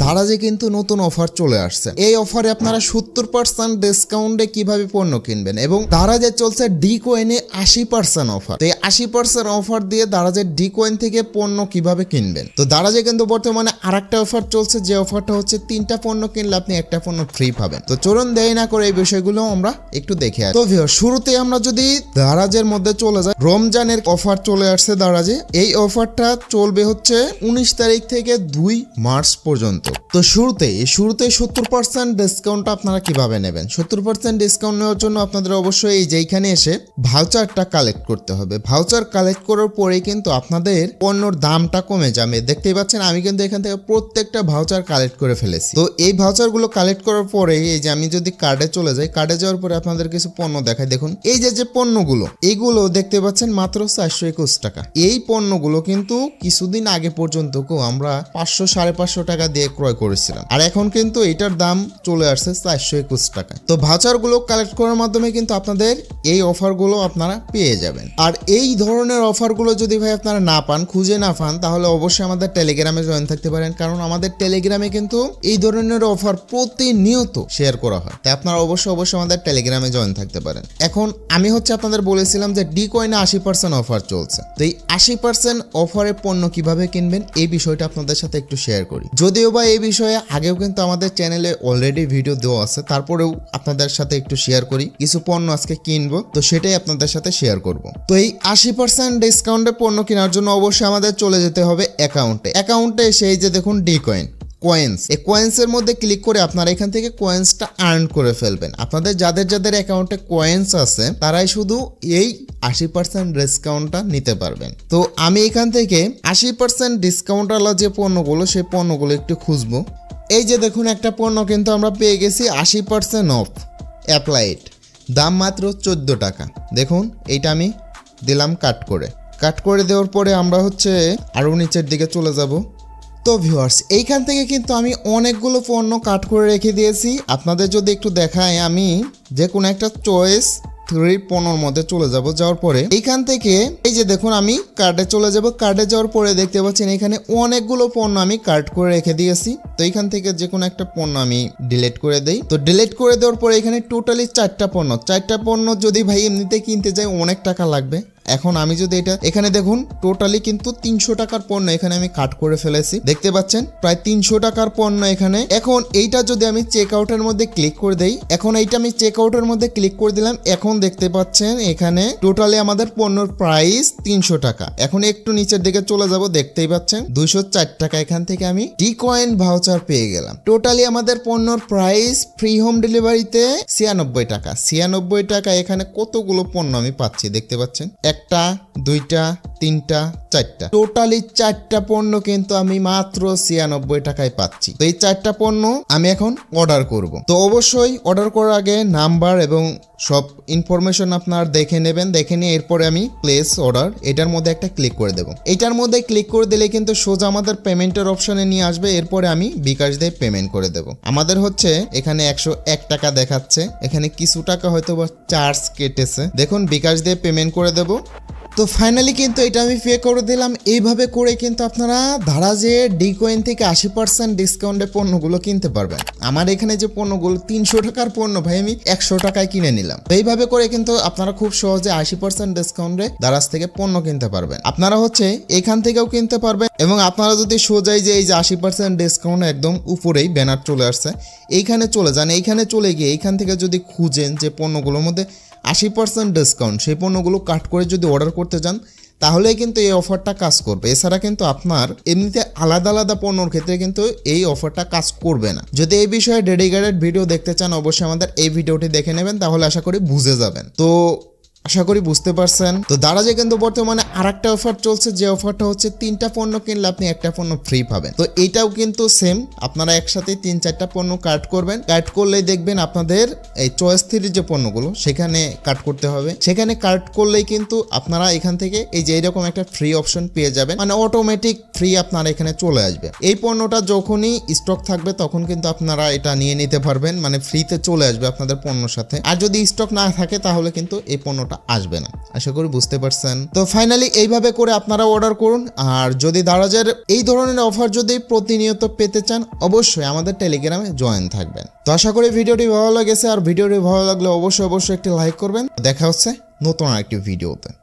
দারাজে কিন্তু নতুন অফার চলে আসছে। এই অফারে আপনারা 70% ডিসকাউন্টে কিভাবে পণ্য কিনবেন এবং দারাজে চলছে ডি কয়েনে 80% অফার। তো এই 80% অফার দিয়ে দারাজের ডি কয়েন থেকে পণ্য কিভাবে কিনবেন। তো দারাজে কিন্তু বর্তমানে আরেকটা অফার চলছে, যে অফারটা হচ্ছে 3টা পণ্য কিনলে আপনি একটা পণ্য ফ্রি পাবেন। তো চলুন দেরি না করে এই বিষয়গুলো আমরা একটু দেখে আসি। তো ভিউয়ার, শুরুতে আমরা যদি দারাজের মধ্যে চলে যাই, রমজানের অফার চলে আসছে দারাজে। এই অফারটা চলবে হচ্ছে 19 তারিখ থেকে 2 মার্চ পর্যন্ত। তো শুরুতেই 70% ডিসকাউন্ট আপনারা কিভাবে নেবেন। 70% ডিসকাউন্ট নেওয়ার জন্য আপনাদের অবশ্যই এই যেখানে এসে ভাউচারটা কালেক্ট করতে হবে। ভাউচার কালেক্ট করার পরেই কিন্তু আপনাদের পণ্যর দামটা কমে যাবে। দেখতেই পাচ্ছেন আমি কিন্তু এখান থেকে প্রত্যেকটা ভাউচার কালেক্ট করে ফেলেছি। তো এই ভাউচারগুলো কালেক্ট করার পরে এই যে আমি যদি কার্ডে চলে যাই, কার্ডে যাওয়ার পরে আপনাদের কিছু পণ্য দেখায়। দেখুন এই যে পণ্যগুলো, এইগুলো দেখতে পাচ্ছেন মাত্র 421 টাকা। এই পণ্যগুলো কিন্তু কিছুদিন আগে পর্যন্ত আমরা 500-550 টাকা দিয়ে ক্রয় করেছিলাম, আর এখন কিন্তু এটার দাম চলে আসছে 421 টাকা। তো ভাউচারগুলো কালেক্ট করার মাধ্যমে কিন্তু আপনাদের এই অফারগুলো আপনারা পেয়ে যাবেন। আর এই ধরনের অফারগুলো যদি ভাই আপনারা না পান, খুঁজে না পান, তাহলে অবশ্যই আমাদের টেলিগ্রামে জয়েন থাকতে পারেন, কারণ আমাদের টেলিগ্রামে কিন্তু এই ধরনের অফার প্রতিনিয়ত শেয়ার করা হয়। তাই আপনারা অবশ্যই আমাদের টেলিগ্রামে জয়েন থাকতে পারেন। এখন আমি আপনাদের বলেছিলাম যে ডি কয়েনে 80% অফার চলছে। তো এই 80% অফারে পণ্য কিভাবে কিনবেন এই বিষয়টা আপনাদের সাথে একটু শেয়ার করি। যদিও বা এই বিষয়ে আগেও কিন্তু আমাদের চ্যানেলে অলরেডি ভিডিও দেওয়া আছে, তারপরেও আপনাদের সাথে একটু শেয়ার করি। কিছু পণ্য আজকে কিনবো, তো সেটাই আপনাদের সাথে শেয়ার করব। তো এই 80% ডিসকাউন্টে পণ্য কেনার জন্য অবশ্যই আমাদের চলে যেতে হবে অ্যাকাউন্টে এসে এই যে দেখুন ডি কয়েন্স, এই কয়েন্সের মধ্যে ক্লিক করে আপনারা এখান থেকে কয়েন্সটা আর্ন করে ফেলবেন। আপনাদের যাদের অ্যাকাউন্টে কয়েন্স আছে তারাই শুধু এই 80% ডিসকাউন্টটা নিতে পারবেন। তো আমি এখান থেকে 80% ডিসকাউন্ট আলা যে পণ্যগুলো, সেই পণ্যগুলো একটু খুঁজবো। এই যে দেখুন একটা পণ্য কিন্তু আমরা পেয়ে গেছি 80% অফ অ্যাপ্লাইড, দাম মাত্র 14 টাকা। দেখুন এইটা আমি দিলাম কাট করে দেওয়ার পরে আমরা আরও নিচের দিকে চলে যাব। তো ভিউয়ার্স, এইখান থেকে কিন্তু আমি অনেকগুলো পণ্য কাট করে রেখে দিয়েছি। আপনাদের যদি একটু দেখায়, আমি যে কোনো একটা চয়েস 3 পণ্যর মধ্যে চলে যাব। যাওয়ার পরে এইখান থেকে এই যে দেখুন আমি কার্ডে চলে যাব। কার্ডে যাওয়ার পরে দেখতে পাচ্ছেন এখানে অনেকগুলো পণ্য আমি কাট করে রেখে দিয়েছি। তো এইখান থেকে যে কোনো একটা পণ্য আমি ডিলিট করে দেই। তো ডিলিট করে দেওয়ার পরে এখানে টোটালি 4টা পণ্য যদি ভাই এমনিতে কিনতে যাই অনেক টাকা লাগবে। এখন আমি যদি এটা এখানে দেখুন টোটালি কিন্তু 300 টাকার পণ্য এখানে আমি কাট করে ফেলেছি। দেখতে পাচ্ছেন প্রায় 300 টাকার পণ্য এখানে। এখন এইটা যদি আমি চেক আউটের মধ্যে ক্লিক করে দেই, এখন এইটা আমি চেক আউটের মধ্যে ক্লিক করে দিলাম। এখন দেখতে পাচ্ছেন এখানে টোটালি আমাদের পণ্যর প্রাইস 300 টাকা। এখন একটু নিচের দিকে চলে যাব, দেখতেই পাচ্ছেন 204 টাকা এখান থেকে আমি ডি কয়েন ভাউচার পেয়ে গেলাম। টোটালি আমাদের পণ্যর প্রাইস ফ্রি হোম ডেলিভারিতে 96 টাকা। 96 টাকা এখানে কতগুলো পণ্য আমি পাচ্ছি দেখতে পাচ্ছেন, 1টা 2টা 3টা 4টা, টোটালি 4টা পণ্য কিন্তু আমি মাত্র 96 টাকায় পাচ্ছি। তো এই 4টা পণ্য আমি এখন অর্ডার করব। তো অবশ্যই অর্ডার করার আগে নাম্বার এবং সব ইনফরমেশন আপনার দেখে নেবেন। দেখে নিয়ে এরপরে আমি প্লেস অর্ডার এটার মধ্যে একটা ক্লিক করে দেবো। এটার মধ্যে ক্লিক করে দিলে কিন্তু সোজা আমাদের পেমেন্টের অপশনে নিয়ে আসবে। এরপরে আমি বিকাশ দিয়ে পেমেন্ট করে দেবো। আমাদের এখানে 101 টাকা দেখাচ্ছে, এখানে কিছু টাকা হয়তো বা চার্জ কেটেছে। দেখুন বিকাশ দিয়ে পেমেন্ট করে দেবো। তো ফাইনালি কিন্তু এটা আমি পে করে দিলাম। এইভাবে করে কিন্তু আপনারা দারাজে ডি কয়েন থেকে 80% ডিসকাউন্টে পণ্যগুলো কিনতে পারবেন। আমার এখানে যে পণ্যগুলো 300 টাকার পণ্য ভাই আমি 100 টাকায় কিনে নিলাম। তো এইভাবে করে কিন্তু আপনারা খুব সহজে 80% ডিসকাউন্টে দারাজ থেকে পণ্য কিনতে পারবেন। আপনারা এখান থেকেও কিনতে পারবেন, এবং আপনারা যদি সোজাই যে এই যে 80% ডিসকাউন্ট একদম উপরেই ব্যানার চলে আসছে, এইখানে চলে যান। এইখানে চলে গিয়ে এইখান থেকে যদি খুঁজেন যে পণ্যগুলোর মধ্যে 80% ডিসকাউন্ট, সেই পণ্যগুলো কাট করে যদি অর্ডার করতে যান, তাহলে কিন্তু এই অফারটা কাজ করবে। এছাড়া কিন্তু আপনার এমনিতে আলাদা পণ্যর ক্ষেত্রে কিন্তু এই অফারটা কাজ করবে না। যদি এই বিষয়ে ডেডিকেটেড ভিডিও দেখতে চান, অবশ্যই আমাদের এই ভিডিওটি দেখে নেবেন, তাহলে আশা করি বুঝে যাবেন। তো আশা করি বুঝতে পারছেন। তো দারাজে কিন্তু বর্তমানে আরেকটা অফার চলছে, যে অফারটা 3টা পণ্য কিনলে আপনি একটা পণ্য ফ্রি পাবেন। তো এটাও কিন্তু সেম, আপনারা একসাথে 3-4টা পণ্য কাট করবেন। কাট করলেই দেখবেন আপনাদের এই চয়েস 3 যে পণ্যগুলো সেখানে কাট করতে হবে। সেখানে কাট করলেই কিন্তু আপনারা এখান থেকে এই যে এরকম একটা ফ্রি অপশন পেয়ে যাবেন, মানে অটোমেটিক ফ্রি আপনারা এখানে চলে আসবে। এই পণ্যটা যখনই স্টক থাকবে তখন কিন্তু আপনারা এটা নিয়ে নিতে পারবেন, মানে ফ্রিতে চলে আসবে আপনাদের পণ্যর সাথে। আর যদি স্টক না থাকে তাহলে কিন্তু এই পণ্যটা আসবে না। আশা করি বুঝতে পারছেন। তো ফাইনালি এইভাবে করে আপনারা অর্ডার করুন। আর যদি দারাজের এই ধরনের অফার যদি প্রতিনিয়ত পেতে চান অবশ্যই আমাদের টেলিগ্রামে জয়েন থাকবেন। তো আশা করি ভিডিওটি ভালো লেগেছে, আর ভিডিওটি ভালো লাগলে অবশ্যই একটি লাইক করবেন। দেখা হচ্ছে নতুন আরেকটি ভিডিওতে।